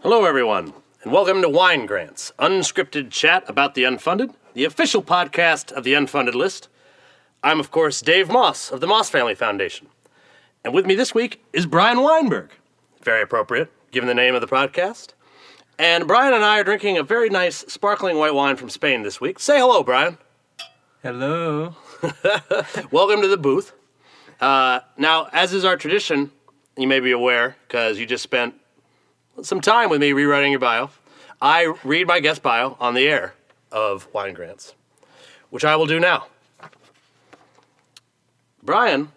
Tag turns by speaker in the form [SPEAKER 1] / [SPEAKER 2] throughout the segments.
[SPEAKER 1] Hello, everyone, and welcome to Wine Grants, unscripted chat about the unfunded, the official podcast of the Unfunded List. I'm, of course, Dave Moss of the Moss Family Foundation. And with me this week is Brian Weinberg. Very appropriate, given the name of the podcast. And Brian and I are drinking a very nice sparkling white wine from Spain this week. Say hello, Brian.
[SPEAKER 2] Hello.
[SPEAKER 1] Welcome to the booth. Now, as is our tradition, you may be aware, because you just spent some time with me rewriting your bio, I read my guest bio on the air of Wine Grants, which I will do now. Brian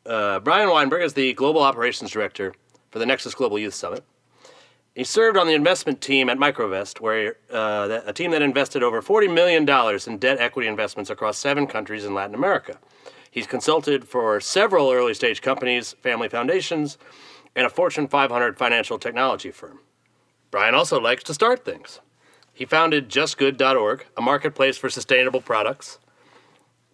[SPEAKER 1] Weinberg is the Global Operations Director for the Nexus Global Youth Summit. He served on the investment team at Microvest, where a team that invested over $40 million in debt equity investments across 7 countries in Latin America. He's consulted for several early-stage companies, family foundations, and a Fortune 500 financial technology firm. Brian also likes to start things. He founded JustGood.org, a marketplace for sustainable products,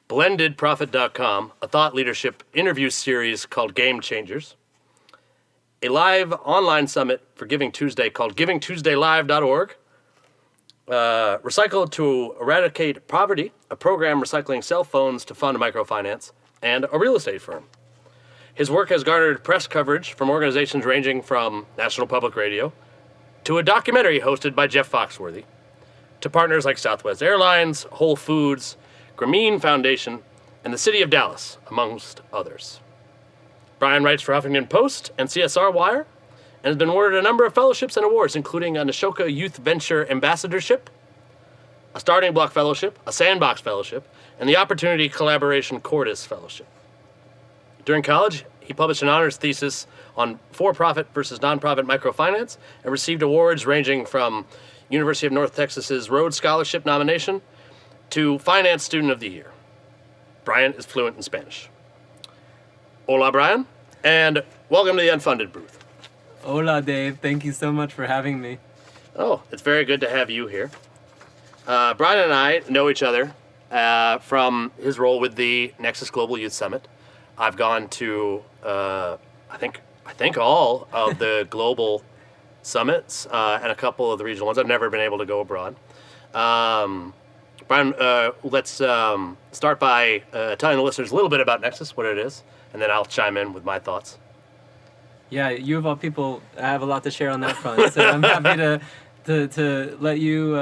[SPEAKER 1] BlendedProfit.com, a thought leadership interview series called Game Changers, a live online summit for Giving Tuesday called GivingTuesdayLive.org, Recycle to Eradicate Poverty, a program recycling cell phones to fund microfinance, and a real estate firm. His work has garnered press coverage from organizations ranging from National Public Radio to a documentary hosted by Jeff Foxworthy, to partners like Southwest Airlines, Whole Foods, Grameen Foundation, and the City of Dallas, amongst others. Brian writes for Huffington Post and CSR Wire, and has been awarded a number of fellowships and awards, including a Neshoka Youth Venture Ambassadorship, a Starting Block Fellowship, a Sandbox Fellowship, and the Opportunity Collaboration Cordis Fellowship. During college, he published an honors thesis on for-profit versus nonprofit microfinance and received awards ranging from University of North Texas's Rhodes Scholarship nomination to Finance Student of the Year. Brian is fluent in Spanish. Hola, Brian, and welcome to the Unfunded booth.
[SPEAKER 2] Hola, Dave. Thank you so much for having me.
[SPEAKER 1] Oh, it's very good to have you here. Brian and I know each other from his role with the Nexus Global Youth Summit. I've gone to, I think all of the global summits and a couple of the regional ones. I've never been able to go abroad. Brian, let's start by telling the listeners a little bit about Nexus, what it is, and then I'll chime in with my thoughts.
[SPEAKER 2] Yeah, you of all people have a lot to share on that front, so I'm happy to let you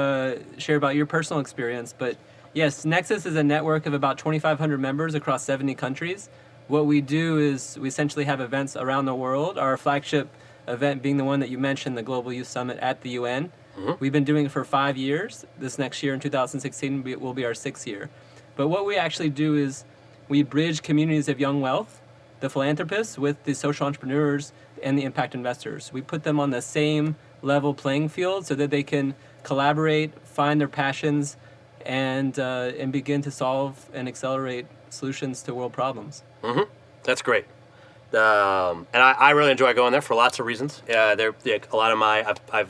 [SPEAKER 2] share about your personal experience. But yes, Nexus is a network of about 2,500 members across 70 countries. What we do is we essentially have events around the world, our flagship event being the one that you mentioned, the Global Youth Summit at the UN. Mm-hmm. We've been doing it for 5 years. This next year in 2016 will be our 6th year. But what we actually do is we bridge communities of young wealth, the philanthropists, with the social entrepreneurs and the impact investors. We put them on the same level playing field so that they can collaborate, find their passions, and begin to solve and accelerate solutions to world problems.
[SPEAKER 1] Mm-hmm. That's great. And I really enjoy going there for lots of reasons. They're a lot of my, I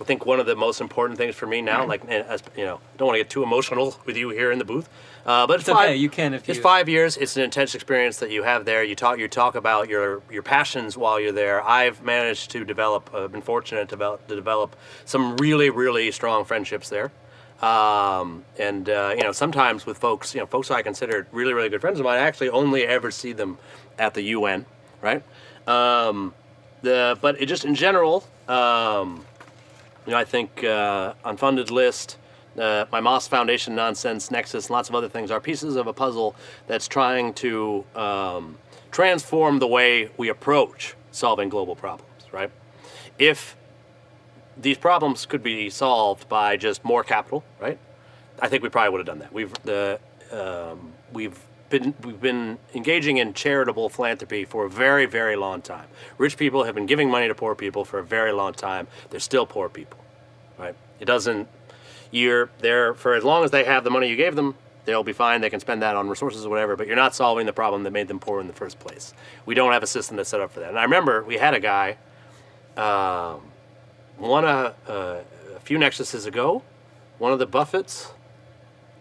[SPEAKER 1] think one of the most important things for me now, like, as you know, I don't want to get too emotional with you here in the booth, but it's
[SPEAKER 2] okay. You can if you.
[SPEAKER 1] It's 5 years. It's an intense experience that you have there. You talk about your passions while you're there. I've managed to develop. Been fortunate to develop some really, really strong friendships there. Sometimes with folks I consider really, really good friends of mine, I actually only ever see them at the UN, right? But it just in general, I think Unfunded List, my Moss Foundation nonsense, Nexus, and lots of other things are pieces of a puzzle that's trying to transform the way we approach solving global problems, right? If these problems could be solved by just more capital, right? I think we probably would have done that. We've been engaging in charitable philanthropy for a very, very long time. Rich people have been giving money to poor people for a very long time. They're still poor people, right? It doesn't. You're there for as long as they have the money you gave them. They'll be fine. They can spend that on resources or whatever. But you're not solving the problem that made them poor in the first place. We don't have a system that's set up for that. And I remember we had a guy. A few Nexuses ago, one of the Buffetts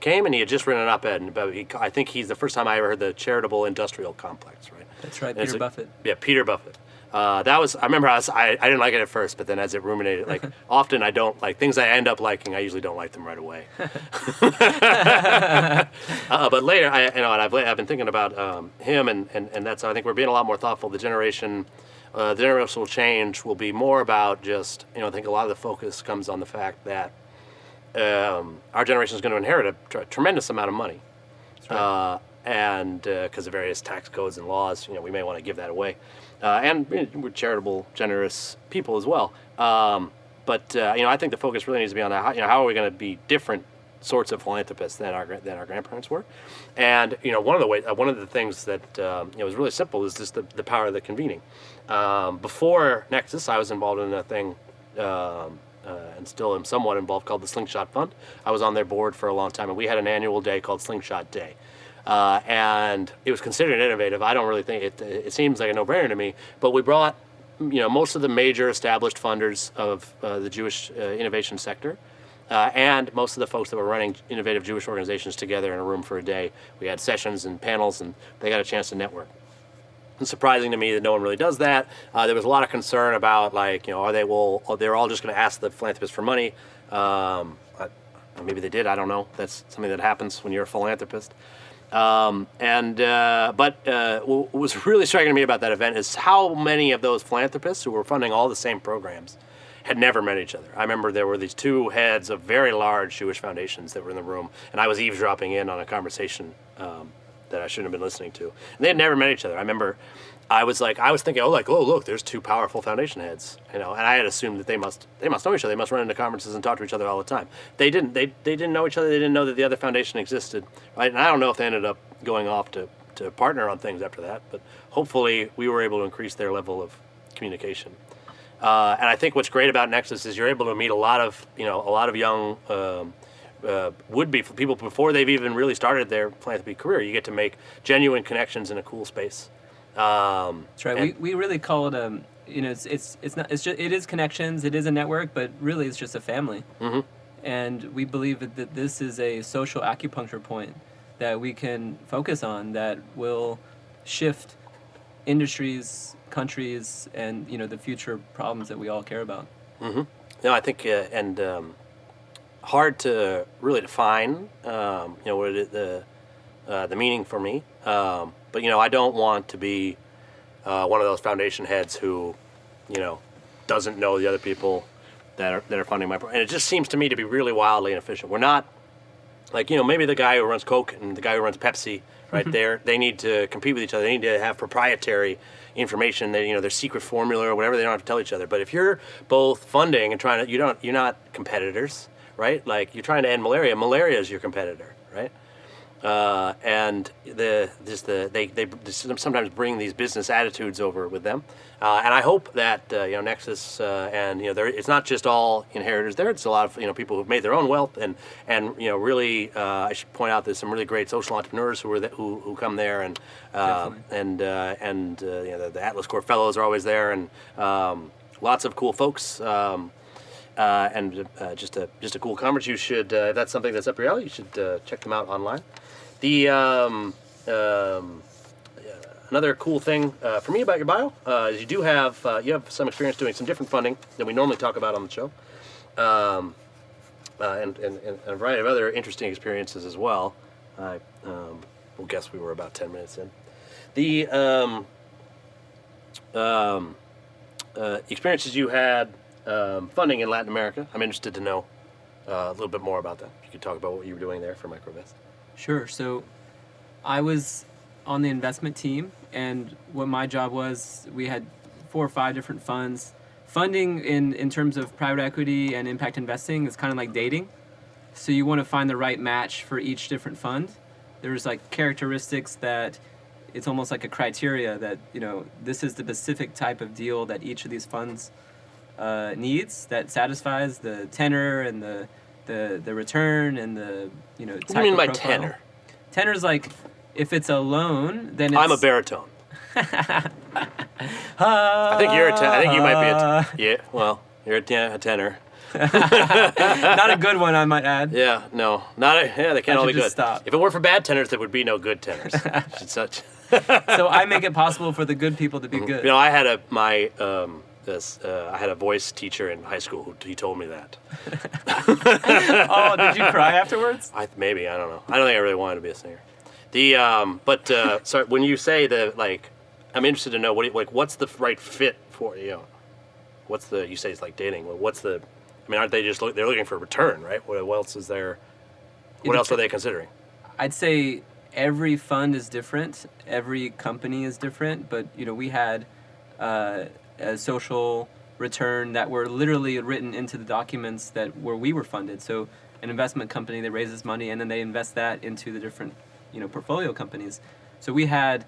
[SPEAKER 1] came and he had just written an op-ed. And I think he's the first time I ever heard the charitable industrial complex, right?
[SPEAKER 2] That's right, Peter Buffett.
[SPEAKER 1] Yeah, Peter Buffett. That was, I remember I didn't like it at first, but then as it ruminated, like often I don't like things I end up liking, I usually don't like them right away. But later, and I've been thinking about him, and that's, I think we're being a lot more thoughtful. The generational change will be more about just, I think a lot of the focus comes on the fact that our generation is going to inherit a tremendous amount of money.
[SPEAKER 2] That's right.
[SPEAKER 1] And because of various tax codes and laws, we may want to give that away. And we're charitable, generous people as well. But I think the focus really needs to be on that. How are we going to be different sorts of philanthropists than our grandparents were? And one of the things that was really simple is just the power of the convening. Before Nexus, I was involved in a thing. And still am somewhat involved, called the Slingshot Fund. I was on their board for a long time, and we had an annual day called Slingshot Day. And it was considered innovative. I don't really think it seems like a no-brainer to me, but we brought most of the major established funders of the Jewish innovation sector and most of the folks that were running innovative Jewish organizations together in a room for a day. We had sessions and panels, and they got a chance to network. It's surprising to me that no one really does that. There was a lot of concern about, they're all just going to ask the philanthropist for money. Maybe they did, I don't know. That's something that happens when you're a philanthropist. But what was really striking to me about that event is how many of those philanthropists who were funding all the same programs had never met each other. I remember there were these two heads of very large Jewish foundations that were in the room, and I was eavesdropping in on a conversation that I shouldn't have been listening to. And they had never met each other. I remember I was thinking, oh, look, there's two powerful foundation heads, and I had assumed that they must know each other. They must run into conferences and talk to each other all the time. They didn't. They didn't know each other. They didn't know that the other foundation existed, right? And I don't know if they ended up going off to partner on things after that, but hopefully we were able to increase their level of communication. And I think what's great about Nexus is you're able to meet a lot of young would-be people before they've even really started their philanthropy career. You get to make genuine connections in a cool space.
[SPEAKER 2] That's right. We really call it it is connections. It is a network, but really it's just a family.
[SPEAKER 1] Mm-hmm.
[SPEAKER 2] And we believe that this is a social acupuncture point that we can focus on that will shift industries, countries, and the future problems that we all care about.
[SPEAKER 1] Mm-hmm. No, I think hard to really define what the meaning for me. But I don't want to be one of those foundation heads who doesn't know the other people that are funding my program. And it just seems to me to be really wildly inefficient. We're not maybe the guy who runs Coke and the guy who runs Pepsi, right? They need to compete with each other. They need to have proprietary information, that their secret formula or whatever. They don't have to tell each other. But if you're both funding and trying to, you're not competitors, right? Like, you're trying to end malaria. Malaria is your competitor, right? And they sometimes bring these business attitudes over with them, and I hope that Nexus and it's not just all inheritors there. It's a lot of people who've made their own wealth, and really I should point out there's some really great social entrepreneurs who come there, and the Atlas Corps fellows are always there, and lots of cool folks. And just a cool conference. You should, if that's something that's up your alley, you should check them out online. The another cool thing for me about your bio is you have some experience doing some different funding than we normally talk about on the show, and a variety of other interesting experiences as well. I will guess we were about 10 minutes in. The experiences you had funding in Latin America, I'm interested to know a little bit more about that. If you could talk about what you were doing there for Microvest.
[SPEAKER 2] Sure. So I was on the investment team, and what my job was, we had 4 or 5 different funds. Funding in terms of private equity and impact investing is kind of like dating. So you want to find the right match for each different fund. There's characteristics that it's almost like a criteria that, this is the specific type of deal that each of these funds needs, that satisfies the tenor and the return and the type.
[SPEAKER 1] What do you mean by
[SPEAKER 2] profile.
[SPEAKER 1] tenor?
[SPEAKER 2] Tenor's if it's a loan, then it's...
[SPEAKER 1] I'm a baritone. I think you're I think you might be yeah. Well, you're a tenor.
[SPEAKER 2] Not a good one, I might add.
[SPEAKER 1] Yeah, no, they can't all be good.
[SPEAKER 2] Stop.
[SPEAKER 1] If it weren't for bad tenors, there would be no good tenors.
[SPEAKER 2] So I make it possible for the good people to be good.
[SPEAKER 1] You know, I had I had a voice teacher in high school who he told me that.
[SPEAKER 2] Oh, did you cry afterwards?
[SPEAKER 1] Maybe, I don't know. I don't think I really wanted to be a singer. Sorry, when you say I'm interested to know what's the right fit for you say it's like dating. Well, aren't they they're looking for a return, right? What else is there? What else are they considering?
[SPEAKER 2] I'd say every fund is different, every company is different, but we had a social return that were literally written into the documents where we were funded. So an investment company that raises money and then they invest that into the different portfolio companies. So we had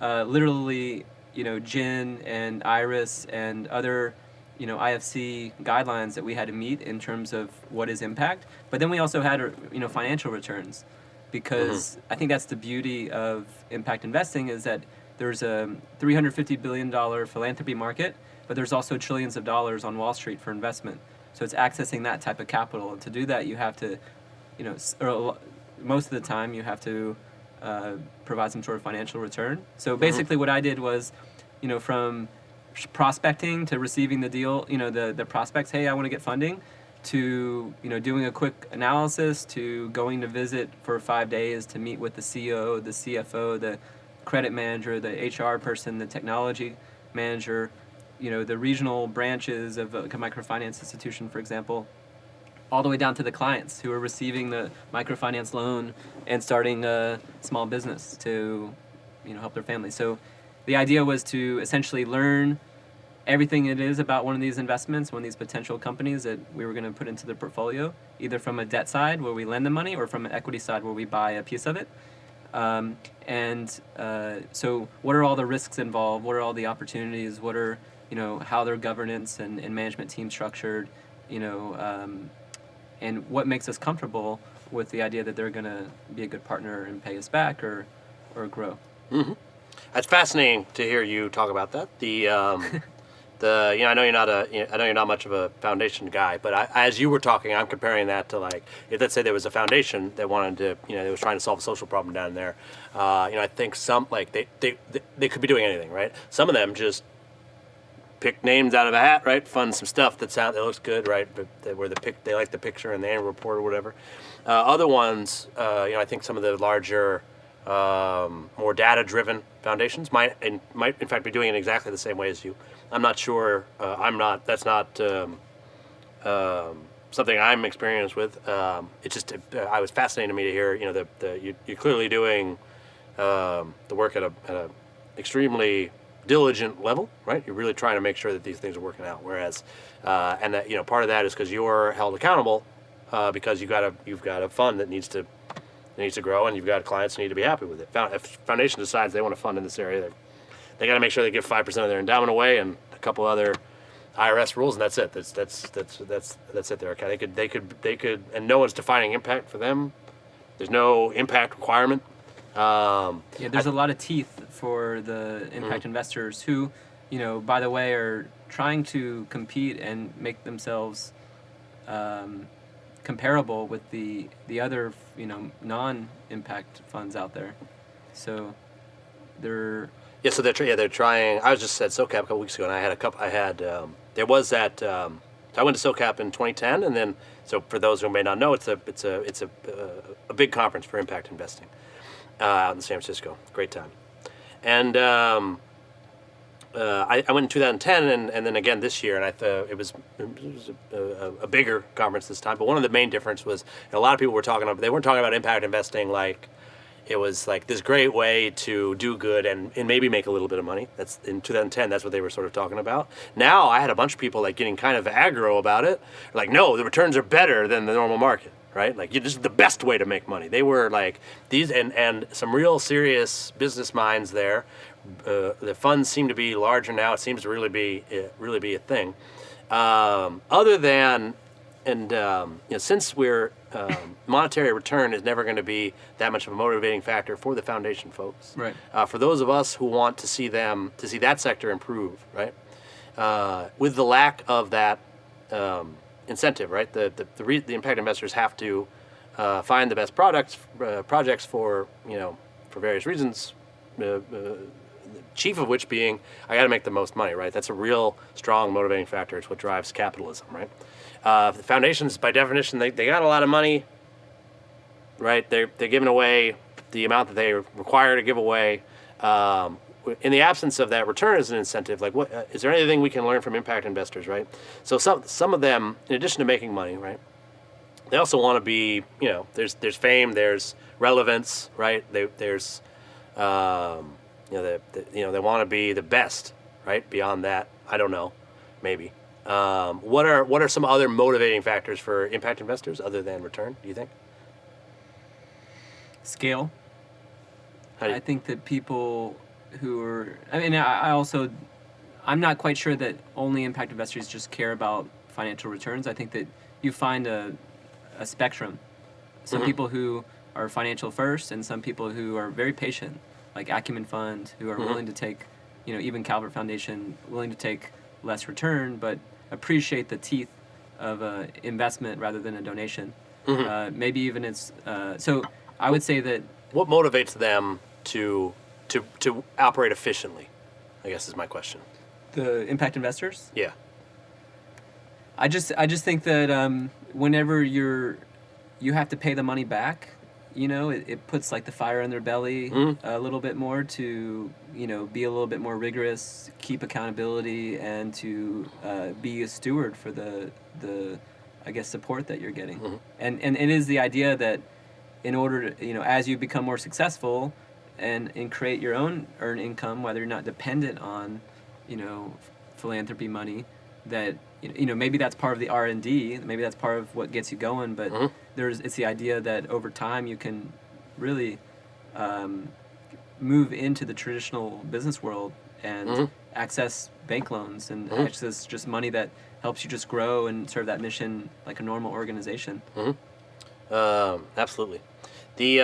[SPEAKER 2] literally Gin and Iris and other IFC guidelines that we had to meet in terms of what is impact. But then we also had financial returns, because I think that's the beauty of impact investing, is that there's a $350 billion philanthropy market, but there's also trillions of dollars on Wall Street for investment. So it's accessing that type of capital. And to do that, you have to, most of the time, you have to provide some sort of financial return. So basically what I did was, from prospecting to receiving the deal, the prospects, hey, I want to get funding, to doing a quick analysis, to going to visit for 5 days to meet with the CEO, the CFO, the credit manager, the HR person, the technology manager, the regional branches of a microfinance institution, for example, all the way down to the clients who are receiving the microfinance loan and starting a small business to help their family. So the idea was to essentially learn everything it is about one of these investments, one of these potential companies that we were going to put into the portfolio, either from a debt side where we lend the money or from an equity side where we buy a piece of it. So what are all the risks involved? What are all the opportunities? What are, how their governance and management team structured, and what makes us comfortable with the idea that they're going to be a good partner and pay us back or grow.
[SPEAKER 1] Mm-hmm. That's fascinating to hear you talk about that. I know you're not much of a foundation guy, but as you were talking, I'm comparing that to if let's say there was a foundation that wanted to, they was trying to solve a social problem down there. I think some they could be doing anything, right? Some of them just pick names out of a hat, right? Fund some stuff that looks good, right? But they like the picture in the annual report or whatever. Other ones, I think some of the larger, more data-driven foundations might in fact be doing it exactly the same way as you. I'm not sure. That's not something I'm experienced with. It's just I was fascinating to me to hear. You're clearly doing the work at a extremely diligent level, right? You're really trying to make sure that these things are working out. Whereas, and that part of that is because you're held accountable because you've got a fund that needs to grow, and you've got clients who need to be happy with it. If foundation decides they want to fund in this area, they got to make sure they give 5% of their endowment away and a couple other IRS rules, and that's it. That's it. There, okay. They could, and no one's defining impact for them. There's no impact requirement.
[SPEAKER 2] There's a lot of teeth for the impact investors who, by the way, are trying to compete and make themselves comparable with the other non-impact funds out there. So they're they're trying. I was just at SoCap a couple weeks ago, and I had there was that. So I went to SoCap in 2010, and then for those who may not know, it's a big conference for impact investing out in San Francisco. Great time, and I went in 2010, and then again this year, and I thought it was a bigger conference this time. But one of the main difference was a lot of people were talking about. They weren't talking about impact investing like it was like this great way to do good and maybe make a little bit of money. That's in 2010. That's what they were sort of talking about. Now I had a bunch of people getting kind of aggro about it. Like, no, the returns are better than the normal market, right? Like, this is the best way to make money. They were like these, and some real serious business minds there. The funds seem to be larger now. It seems to really be a thing. Other than, since we're monetary return is never going to be that much of a motivating factor for the foundation folks. Right.
[SPEAKER 1] For those of us who want to see that sector improve, right? With the lack of that incentive, right? The impact investors have to find the best projects for various reasons, chief of which being, I got to make the most money, right? That's a real strong motivating factor. It's what drives capitalism, right? The foundations, by definition, they got a lot of money, right? They're giving away the amount that they require to give away. In the absence of that return as an incentive, like what is there anything we can learn from impact investors, right? So some of them, in addition to making money, right, they also want to be, there's fame, there's relevance, right? There's they want to be the best, right? Beyond that, I don't know, maybe. What are some other motivating factors for impact investors other than return, do you think?
[SPEAKER 2] Scale. I think that people who are, I'm not quite sure that only impact investors just care about financial returns. I think that you find a spectrum. Some people who are financial first, and some people who are very patient, like Acumen Fund, who are willing to take, even Calvert Foundation, willing to take less return, but appreciate the teeth of a investment rather than a donation. Maybe even it's, so I would say that.
[SPEAKER 1] What motivates them to operate efficiently, I guess is my question.
[SPEAKER 2] The impact investors?
[SPEAKER 1] Yeah.
[SPEAKER 2] I just think that whenever you have to pay the money back, it puts like the fire in their belly a little bit more to, be a little bit more rigorous, keep accountability, and to be a steward for the I guess, support that you're getting. And it is the idea that in order to, as you become more successful and create your own earned income, whether you're not dependent on, philanthropy money, that, maybe that's part of the R&D, maybe that's part of what gets you going, but it's the idea that over time you can really move into the traditional business world and access bank loans and access just money that helps you just grow and serve that mission like a normal organization.
[SPEAKER 1] Absolutely. The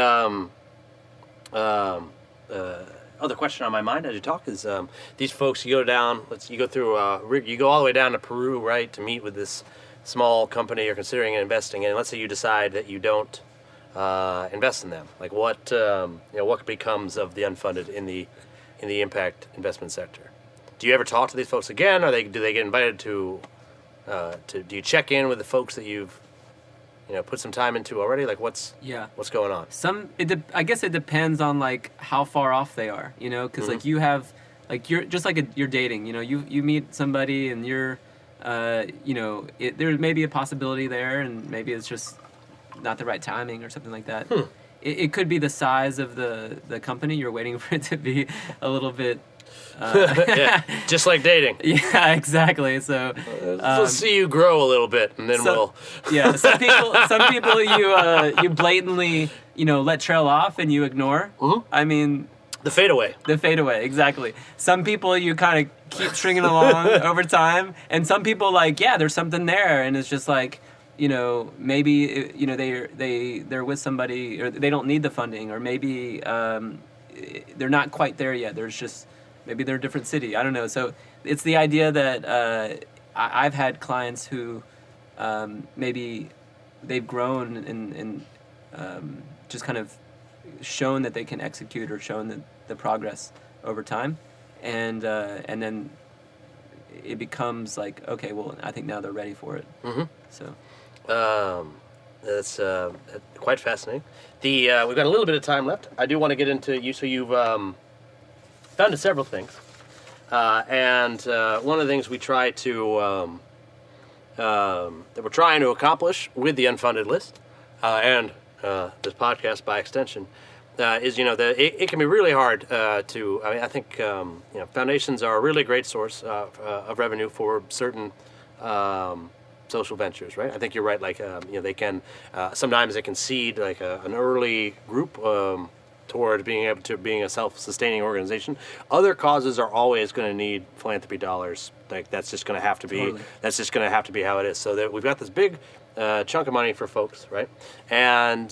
[SPEAKER 1] other question on my mind as you talk is these folks, you go through, you go all the way down to Peru, right, to meet with this small company you're considering investing in. Let's say you decide that you don't invest in them. Like what becomes of the unfunded in the impact investment sector? Do you ever talk to these folks again? Do they get invited to do you check in with the folks that you've put some time into already? Like what's going on?
[SPEAKER 2] I guess it depends on like how far off they are, because like you have, like you're just like you're dating, you meet somebody and you're, there may be a possibility there and maybe it's just not the right timing or something like that. It could be the size of the company. You're waiting for it to be a little bit.
[SPEAKER 1] Yeah, just like dating.
[SPEAKER 2] Yeah, exactly. So
[SPEAKER 1] let's see you grow a little bit, and then we'll.
[SPEAKER 2] Yeah, some people you blatantly let trail off and you ignore. I mean,
[SPEAKER 1] the fadeaway.
[SPEAKER 2] The fadeaway, exactly. Some people you kind of keep stringing along over time, and some people there's something there, and it's just like. Maybe they're with somebody or they don't need the funding, or maybe they're not quite there yet. There's just maybe they're a different city. I don't know. So it's the idea that I've had clients who maybe they've grown and just kind of shown that they can execute or shown the progress over time, and then it becomes like, okay, well, I think now they're ready for it. So.
[SPEAKER 1] That's quite fascinating. We've got a little bit of time left. I do want to get into you. So you've founded several things, and one of the things we try to that we're trying to accomplish with the unfunded list and this podcast by extension is it can be really hard to. I think foundations are a really great source of revenue for certain. Social ventures, right? I think you're right. Like, they can sometimes they can seed like an early group toward being a self-sustaining organization. Other causes are always going to need philanthropy dollars. Like that's just going to have to be. Totally. That's just going to have to be how it is. So that we've got this big chunk of money for folks, right? And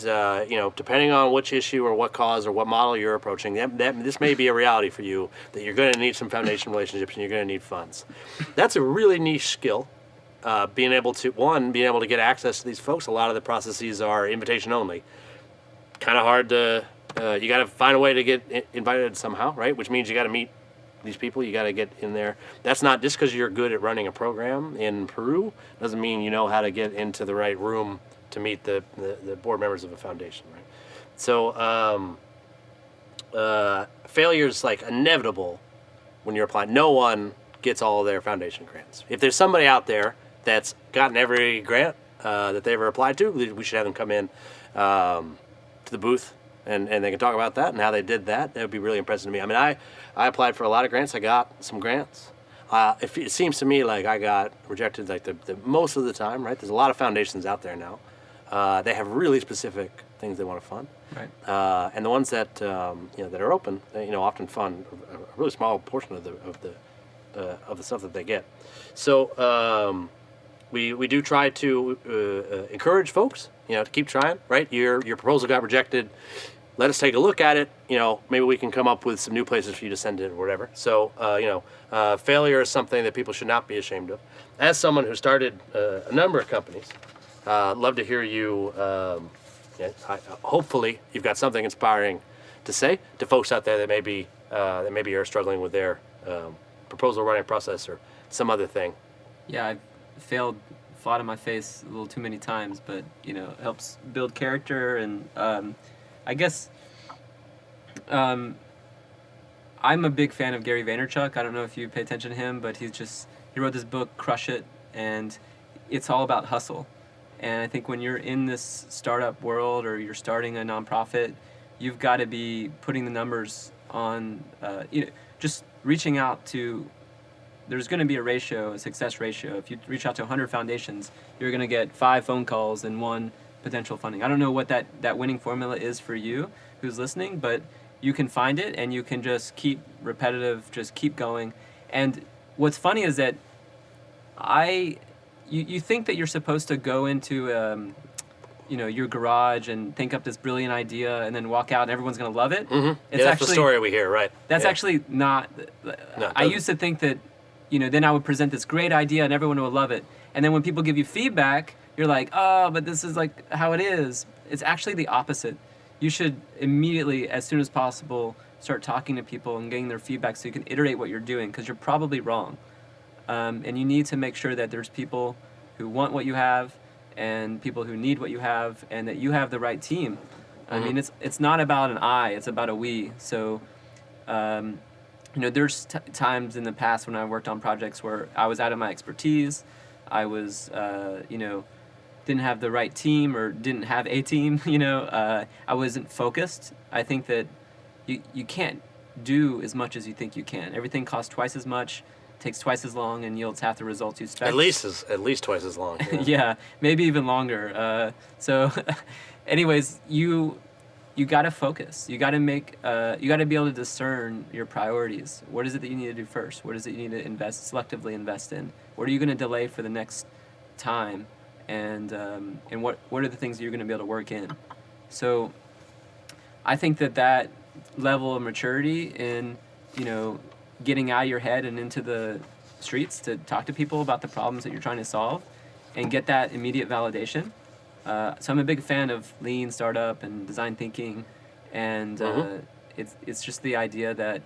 [SPEAKER 1] depending on which issue or what cause or what model you're approaching, this may be a reality for you that you're going to need some foundation relationships and you're going to need funds. That's a really niche skill. Being able to get access to these folks. A lot of the processes are invitation only. Kind of hard to you got to find a way to get invited somehow, right? Which means you got to meet these people. You got to get in there. That's not just because you're good at running a program in Peru. Doesn't mean you know how to get into the right room to meet the board members of a foundation, right? So failure is like inevitable when you're applying. No one gets all of their foundation grants. If there's somebody out there that's gotten every grant that they ever applied to, we should have them come in to the booth and they can talk about that and how they did that. That would be really impressive to me. I mean, I applied for a lot of grants. I got some grants. It seems to me like I got rejected like the most of the time, right? There's a lot of foundations out there now. They have really specific things they want to fund.
[SPEAKER 2] Right.
[SPEAKER 1] And the ones that that are open, they, often fund a really small portion of the stuff that they get. So we do try to encourage folks, to keep trying. Right, your proposal got rejected. Let us take a look at it. Maybe we can come up with some new places for you to send it or whatever. So failure is something that people should not be ashamed of. As someone who started a number of companies, love to hear you. Hopefully, you've got something inspiring to say to folks out there that maybe are struggling with their proposal writing process or some other thing.
[SPEAKER 2] Yeah, I've failed flat on my face a little too many times, but it helps build character, and I guess I'm a big fan of Gary Vaynerchuk. I don't know if you pay attention to him, but he wrote this book, Crush It, and it's all about hustle. And I think when you're in this startup world or you're starting a nonprofit, you've got to be putting the numbers on, just reaching out to, there's going to be a success ratio. If you reach out to 100 foundations, you're going to get 5 phone calls and 1 potential funding. I don't know what that winning formula is for you who's listening, but you can find it and you can just keep repetitive, just keep going. And what's funny is that you think that you're supposed to go into your garage and think up this brilliant idea and then walk out and everyone's going to love it.
[SPEAKER 1] Mm-hmm. That's the story we hear, right?
[SPEAKER 2] That's actually not. No, I used to think that, then I would present this great idea and everyone would love it. And then when people give you feedback, you're like, oh, but this is like how it is. It's actually the opposite. You should immediately, as soon as possible, start talking to people and getting their feedback so you can iterate what you're doing, because you're probably wrong. And you need to make sure that there's people who want what you have and people who need what you have, and that you have the right team. I mean, it's not about an I, it's about a we. So, there's times in the past when I worked on projects where I was out of my expertise. I was, didn't have the right team or didn't have a team, I wasn't focused. I think that you can't do as much as you think you can. Everything costs twice as much, takes twice as long, and yields half the results you expect.
[SPEAKER 1] At least twice as long. Yeah,
[SPEAKER 2] yeah, maybe even longer. So anyways, you got to focus. You got to you got to be able to discern your priorities. What is it that you need to do first? What is it you need to selectively invest in? What are you going to delay for the next time? And what are the things that you're going to be able to work in? So I think that level of maturity in, getting out of your head and into the streets to talk to people about the problems that you're trying to solve and get that immediate validation. So I'm a big fan of lean startup and design thinking, and it's just the idea that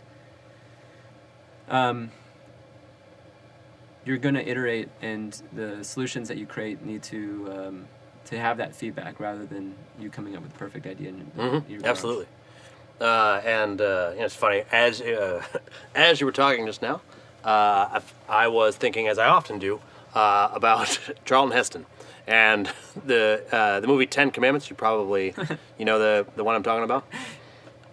[SPEAKER 2] you're going to iterate, and the solutions that you create need to have that feedback rather than you coming up with the perfect idea.
[SPEAKER 1] Absolutely. It's funny, as you were talking just now, I was thinking, as I often do, about Charlton Heston and the movie 10 Commandments. You probably the one I'm talking about.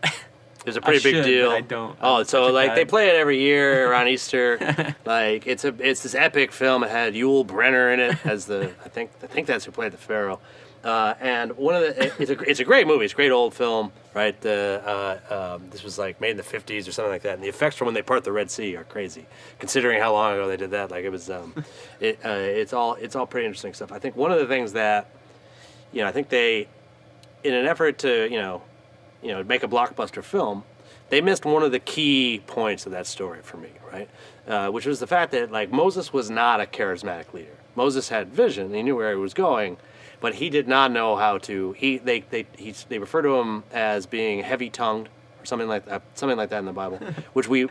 [SPEAKER 1] It was a pretty big deal.
[SPEAKER 2] But I don't.
[SPEAKER 1] Oh, so they play it every year around Easter. It's this epic film. It had Yul Brynner in it as I think that's who played the Pharaoh. And it's a great movie. It's a great old film, right? This was made in the 50s or something like that. And the effects from when they part the Red Sea are crazy, considering how long ago they did that. It was it's all pretty interesting stuff. I think one of the things that I think they, in an effort to make a blockbuster film, they missed one of the key points of that story for me, right? Which was the fact that Moses was not a charismatic leader. Moses had vision; he knew where he was going. but he did not know how to. They refer to him as being heavy-tongued or something like that in the Bible, which we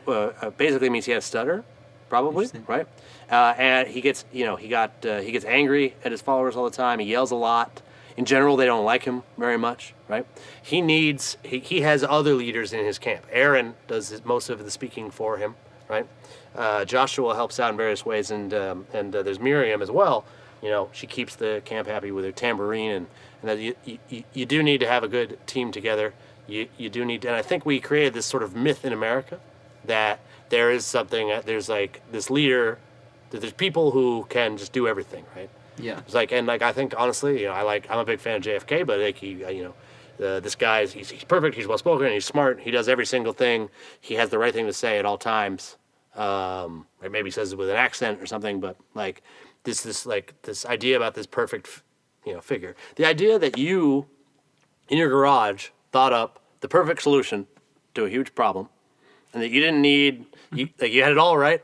[SPEAKER 1] basically means he had a stutter, probably, right? And he gets angry at his followers all the time. He yells a lot. In general, they don't like him very much, right? He has other leaders in his camp. Aaron does most of the speaking for him, right? Joshua helps out in various ways, and there's Miriam as well. She keeps the camp happy with her tambourine, and that you do need to have a good team together. You do need to, and I think we created this sort of myth in America that there is something, there's like this leader, that there's people who can just do everything, right?
[SPEAKER 2] Yeah.
[SPEAKER 1] It's like, and like, I think honestly, I'm a big fan of JFK, but like this guy, he's perfect, he's well spoken, he's smart, he does every single thing, he has the right thing to say at all times. Or maybe he says it with an accent or something, but like this idea about this perfect, figure. The idea that you, in your garage, thought up the perfect solution to a huge problem, and that you didn't need, you had it all right.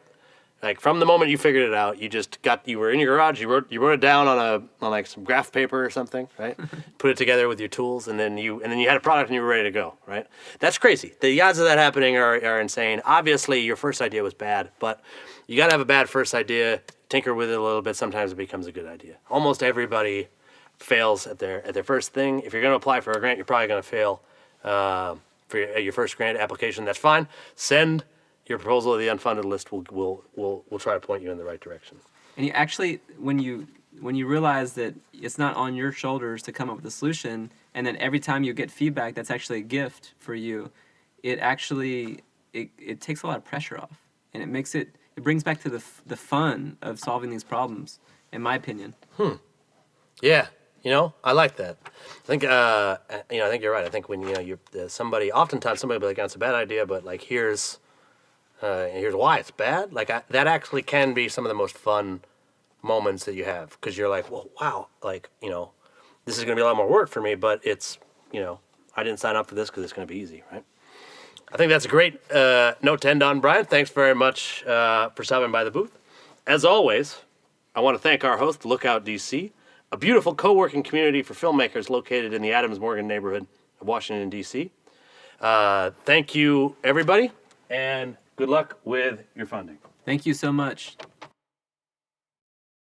[SPEAKER 1] Like from the moment you figured it out, you were in your garage, you wrote it down on like some graph paper or something, right? Put it together with your tools, and then you had a product and you were ready to go, right? That's crazy. The odds of that happening are insane. Obviously, your first idea was bad, but you got to have a bad first idea, tinker with it a little bit. Sometimes it becomes a good idea. Almost everybody fails at their first thing. If you're going to apply for a grant, you're probably going to fail for your first grant application. That's fine. Send your proposal to the unfunded list. We'll try to point you in the right direction.
[SPEAKER 2] And you actually, when you realize that it's not on your shoulders to come up with a solution, and then every time you get feedback, that's actually a gift for you. It actually it takes a lot of pressure off, and it brings back to the fun of solving these problems, in my opinion.
[SPEAKER 1] Yeah. I like that. I think you're right. I think when oftentimes somebody will be like, "That's a bad idea," but like here's why it's bad. Like that actually can be some of the most fun moments that you have, because you're like, well, wow, like this is going to be a lot more work for me, but it's I didn't sign up for this because it's going to be easy, right? I think that's a great note to end on, Brian. Thanks very much for stopping by the booth. As always, I want to thank our host, Lookout DC, a beautiful co-working community for filmmakers located in the Adams-Morgan neighborhood of Washington, D.C. Thank you, everybody, and good luck with your funding.
[SPEAKER 2] Thank you so much.